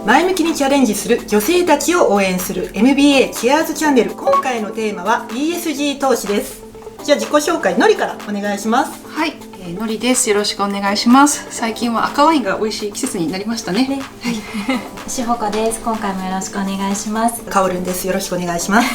前向きにチャレンジする女性たちを応援する MBA チアーズチャンネル。今回のテーマは ESG 投資です。じゃあ自己紹介のりからお願いします。はい、のりです。よろしくお願いします。最近は赤ワインが美味しい季節になりましたね。はい、しほこです。今回もよろしくお願いします。かおるんです。よろしくお願いします。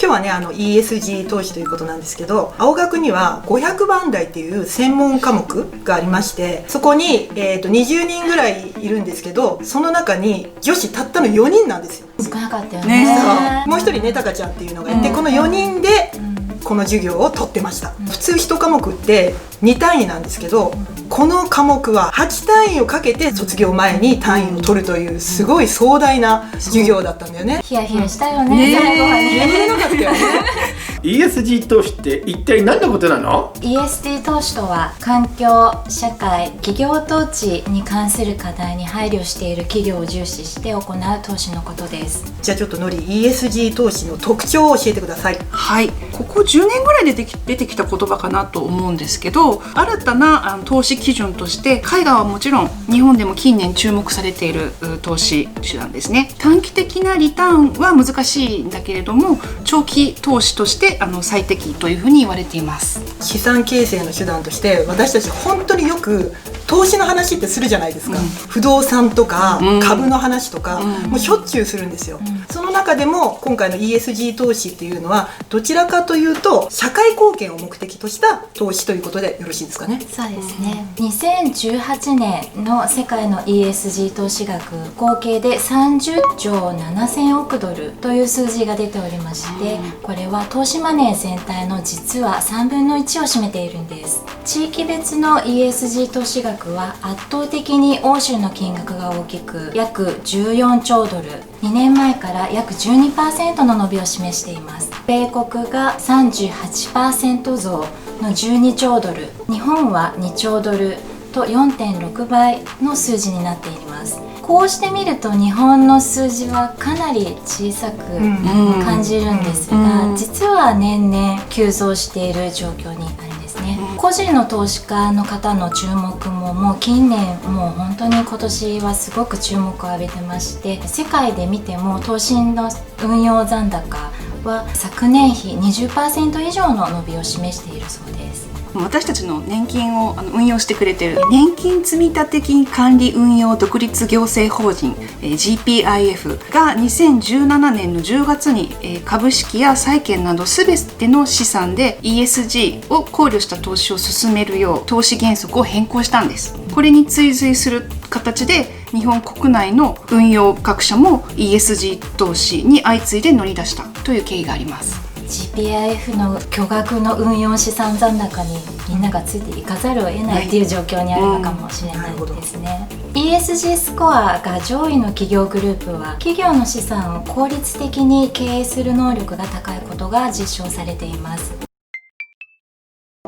今日はね、ESG 投資ということなんですけど、青学には500番台っていう専門科目がありまして、そこに、20人ぐらいいるんですけど、その中に女子たったの4人なんですよ。少なかったよね。もう一人ね、たかちゃんっていうのがいて、この4人でこの授業を取ってました。普通1科目って2単位なんですけど、この科目は8単位をかけて卒業前に単位を取るというすごい壮大な授業だったんだよね。ヒヤヒヤしたよね。最後はね。眠れなかったよね。ESG 投資って一体何のことなの？ ESG 投資とは、環境、社会、企業統治に関する課題に配慮している企業を重視して行う投資のことです。じゃあちょっとのり ESG 投資の特徴を教えてください。はい、ここ10年ぐらいで出てきた言葉かなと思うんですけど、新たな投資基準として海外はもちろん日本でも近年注目されている投資手段ですね。短期的なリターンは難しいんだけれども、長期投資として最適というふうに言われています。資産形成の手段として私たち本当によく投資の話ってするじゃないですか、不動産とか、株の話とか、もうしょっちゅうするんですよ、その中でも今回の ESG 投資っていうのはどちらかというと社会貢献を目的とした投資ということでよろしいですかね。そうですね、2018年の世界の ESG 投資額合計で30兆7000億ドルという数字が出ておりまして、これは投資マネー全体の実は3分の1を占めているんです。地域別の ESG 投資額は圧倒的に欧州の金額が大きく、約14兆ドル、2年前から約 12% の伸びを示しています。米国が 38% 増の12兆ドル、日本は2兆ドルと 4.6 倍の数字になっています。こうして見ると日本の数字はかなり小さく感じるんですが、実は年々急増している状況にあるんですね。個人の投資家の方の注目ももう近年、もう本当に今年はすごく注目を浴びてまして、世界で見ても投資の運用残高は昨年比 20% 以上の伸びを示しているそうです。私たちの年金を運用してくれている年金積立金管理運用独立行政法人 GPIF が2017年の10月に株式や債券など全ての資産で ESG を考慮した投資を進めるよう投資原則を変更したんです。これに追随する形で日本国内の運用各社も ESG 投資に相次いで乗り出したという経緯があります。GPIF の巨額の運用資産残高にみんながついていかざるを得ないっていう状況にあるのかもしれないですね。ESG スコアが上位の企業グループは企業の資産を効率的に経営する能力が高いことが実証されています。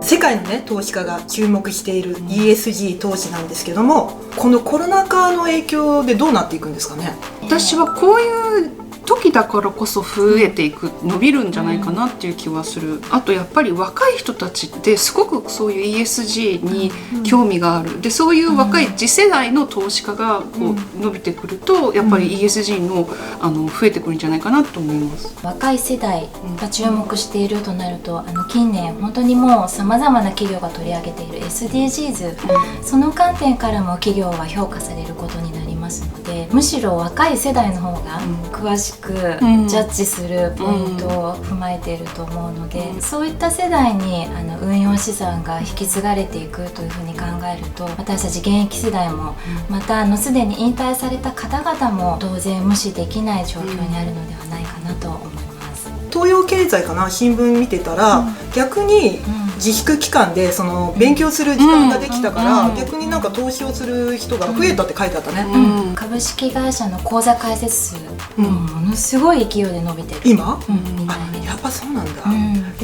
世界のね、投資家が注目している ESG 投資なんですけども、このコロナ禍の影響でどうなっていくんですかね。私はこういう時だからこそ増えていく、伸びるんじゃないかなっていう気はする。あとやっぱり若い人たちってすごくそういう ESG に興味がある。でそういう若い次世代の投資家がこう伸びてくると、やっぱり ESG の増えてくるんじゃないかなと思います。若い世代が注目しているとなると、近年本当にもうさまざまな企業が取り上げている SDGs、その観点からも企業は評価されることになりますので、むしろ若い世代の方が詳しくジャッジするポイントを踏まえていると思うので、そういった世代に運用資産が引き継がれていくというふうに考えると、私たち現役世代もまたすでに引退された方々も当然無視できない状況にあるのではないかなと思います。東洋経済かな、新聞見てたら、逆に自粛期間でその勉強する時間ができたから、逆になんか投資をする人が増えたって書いてあったね。株式会社の口座開設数、ものすごい勢いで伸びてる今、みたいです。やっぱそうなんだ、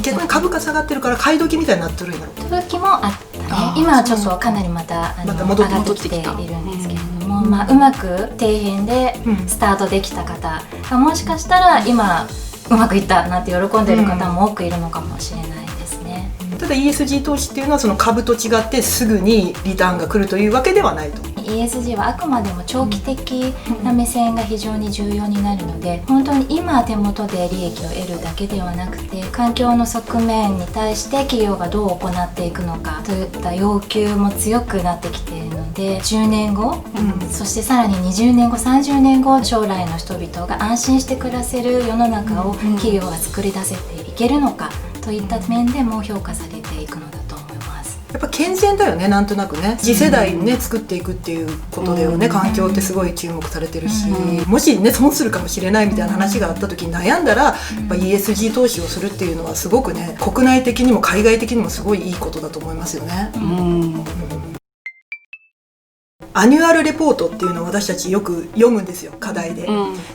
逆に株価下がってるから買い時みたいになってるんだろう。時もあったね。今はちょっとかなりまた戻上がってきているんですけれども、うまく底辺でスタートできた方がもしかしたら今うまくいったなって喜んでいる方も多くいるのかもしれないですね。ただ ESG 投資っていうのはその株と違ってすぐにリターンが来るというわけではないと。ESG はあくまでも長期的な目線が非常に重要になるので、本当に今手元で利益を得るだけではなくて、環境の側面に対して企業がどう行っていくのかといった要求も強くなってきているので、10年後、そしてさらに20年後30年後、将来の人々が安心して暮らせる世の中を企業が作り出せていけるのかといった面でも評価されていくのだと思います。やっぱ健全だよね、なんとなくね。次世代にね作っていくっていうことだよね。環境ってすごい注目されてるし、もしね損するかもしれないみたいな話があった時に悩んだら、やっぱ ESG 投資をするっていうのはすごくね、国内的にも海外的にもすごいいいことだと思いますよね。アニュアルレポートっていうのを私たちよく読むんですよ、課題で。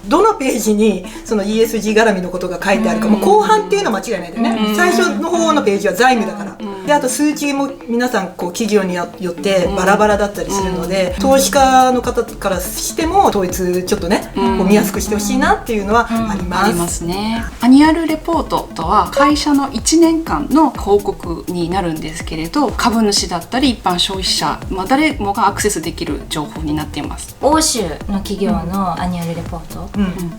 どのページにその ESG 絡みのことが書いてあるか、もう後半っていうのは間違いないんだよね。最初の方のページは財務だから。であと数値も皆さんこう企業によってバラバラだったりするので、投資家の方からしても統一ちょっとね、こう見やすくしてほしいなっていうのはあります。ありますね。アニュアルレポートとは会社の1年間の報告になるんですけれど、株主だったり一般消費者、誰もがアクセスできる情報になっています。欧州の企業のアニュアルレポート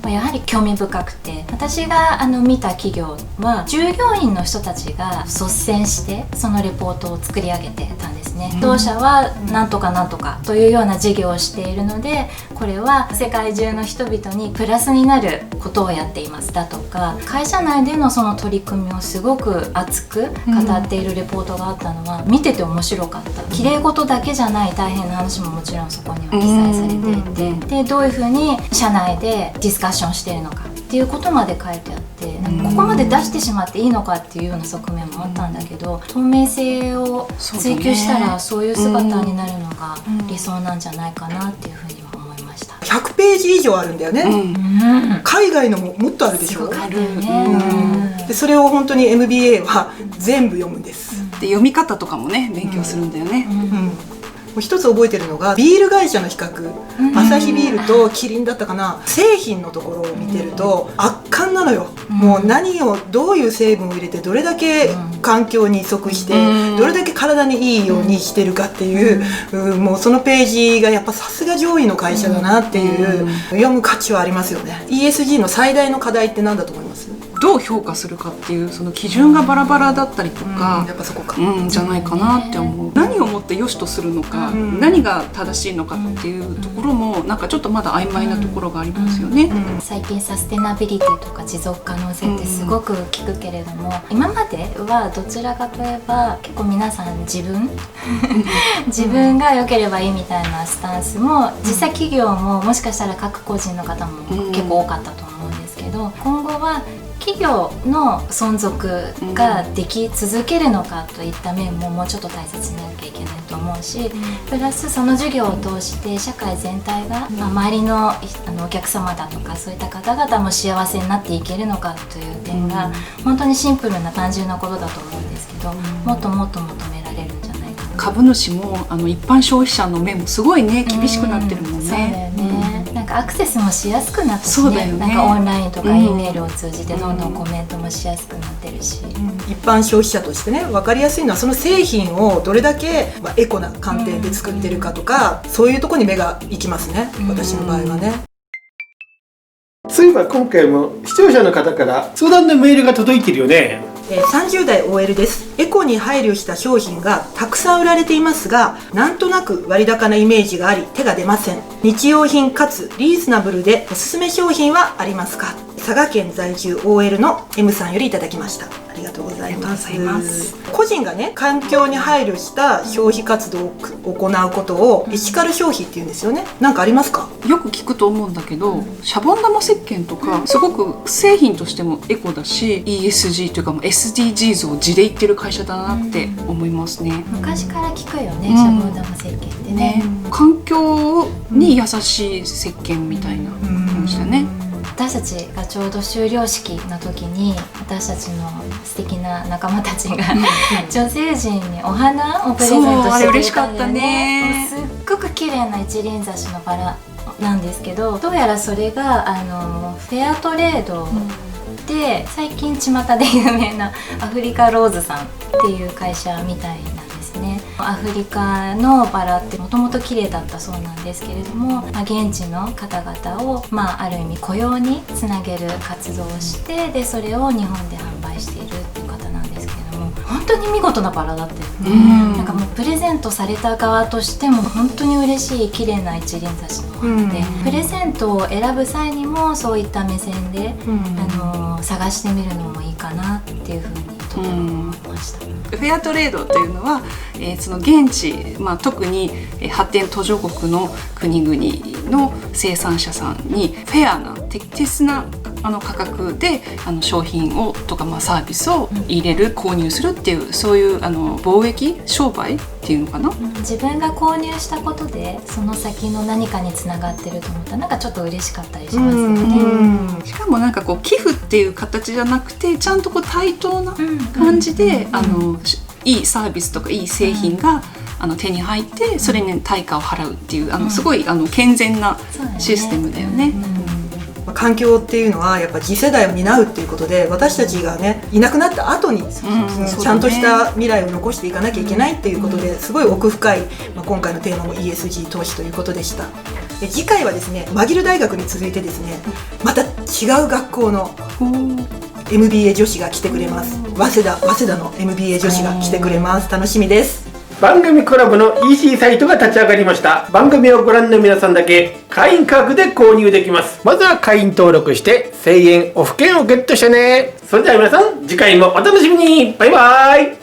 はやはり興味深くて、私が見た企業は従業員の人たちが率先してそのレポートを作り上げてたんですね。当社はなんとかなんとかというような事業をしているので、これは世界中の人々にプラスになることをやっていますだとか、会社内でのその取り組みをすごく熱く語っているレポートがあったのは見てて面白かった。綺麗事だけじゃない大変な話ももちろんそこには記載されていて、でどういうふうに社内でディスカッションしているのかっていうことまで書いてあって、ここまで出してしまっていいのかっていうような側面もあったんだけど、透明性を追求したらそういう姿になるのが理想なんじゃないかなっていうふうには思いました。100ページ以上あるんだよね。海外のもっとあるでしょ。あるね。でそれを本当に MBA は全部読むんです。で読み方とかもね勉強するんだよね。一つ覚えてるのがビール会社の比較、アサヒビールとキリンだったかな、製品のところを見てると圧巻なのよ。もう何をどういう成分を入れてどれだけ環境に即してどれだけ体にいいようにしてるかっていう、もうそのページがやっぱさすが上位の会社だなっていう、読む価値はありますよね。 ESG の最大の課題って何だと思います？どう評価するかっていうその基準がバラバラだったりとか、やっぱそこか、じゃないかなって思う。何をもって良しとするのか、何が正しいのかっていうところもなんかちょっとまだ曖昧なところがありますよね。最近サステナビリティとか持続可能性ってすごく聞くけれども、今まではどちらかといえば結構皆さん自分が良ければいいみたいなスタンスも、実際企業ももしかしたら各個人の方も結構多かったと思うんですけど、今後は企業の存続ができ続けるのかといった面ももうちょっと大切になきゃいけないと思うし、プラスその事業を通して社会全体が、周りのお客様だとかそういった方々も幸せになっていけるのかという点が本当にシンプルな単純なことだと思うんですけど、もっともっと求められるんじゃないかな。株主も一般消費者の目もすごいね厳しくなってるもんね。そうだよね。なんかアクセスもしやすくなったしそうだよね。なんかオンラインとか E メールを通じてどんどんコメントもしやすくなってるし、一般消費者としてね分かりやすいのはその製品をどれだけエコな観点で作ってるかとか、そういうところに目が行きますね、私の場合はね。そういえば今回も視聴者の方から相談のメールが届いてるよね。30代 OL です。エコに配慮した商品がたくさん売られていますが、なんとなく割高なイメージがあり手が出ません。日用品かつリーズナブルでおすすめ商品はありますか？佐賀県在住 OL の M さんよりいただきました。ありがとうございます。個人がね環境に配慮した消費活動を行うことをエシカル消費っていうんですよね。なんかありますか？よく聞くと思うんだけど、シャボン玉石鹸とかすごく製品としてもエコだし ESG というかもう SDGs を地で言ってる会社だなって思いますね。昔から聞くよね、シャボン玉石鹸ってね。環境に優しい石鹸みたいな感じだね。私たちがちょうど修了式の時に私たちの素敵な仲間たちが女性陣にお花をプレゼントしてくれたんだよね。あれ嬉しかったね。すっごく綺麗な一輪挿しのバラなんですけど、どうやらそれがフェアトレードで最近巷で有名なアフリカローズさんっていう会社みたいなんですね。アフリカのバラってもともと綺麗だったそうなんですけれども、現地の方々を、ある意味雇用につなげる活動をして、でそれを日本で販売しているっていう方なんですけれども、本当に見事なバラだったよね。なんかもうプレゼントされた側としても本当に嬉しい綺麗な一輪挿しの花で、プレゼントを選ぶ際にもそういった目線で、探してみるのもいいかなっていうふうにとても思いました。フェアトレードというのは、その現地、特に発展途上国の国々の生産者さんにフェアな適切な価格で商品をとかサービスを入れる、購入するっていう、そういう貿易商売っていうのかな、自分が購入したことでその先の何かにつながってると思ったらなんかちょっと嬉しかったりしますよね。しかもなんかこう寄付っていう形じゃなくて、ちゃんとこう対等な感じでいいサービスとかいい製品が手に入って、それに対価を払うっていうすごい健全なシステムだよね。環境っていうのはやっぱ次世代を担うっていうことで、私たちがねいなくなった後にちゃんとした未来を残していかなきゃいけないっていうことで、すごい奥深い、今回のテーマも ESG 投資ということでした。で次回はですね、マギル大学に続いてですね、また違う学校の MBA 女子が来てくれます。早稲田の MBA 女子が来てくれます。楽しみです。番組コラボの EC サイトが立ち上がりました。番組をご覧の皆さんだけ会員価格で購入できます。まずは会員登録して1000円オフ券をゲットしてね。それでは皆さん、次回もお楽しみに。バイバイ。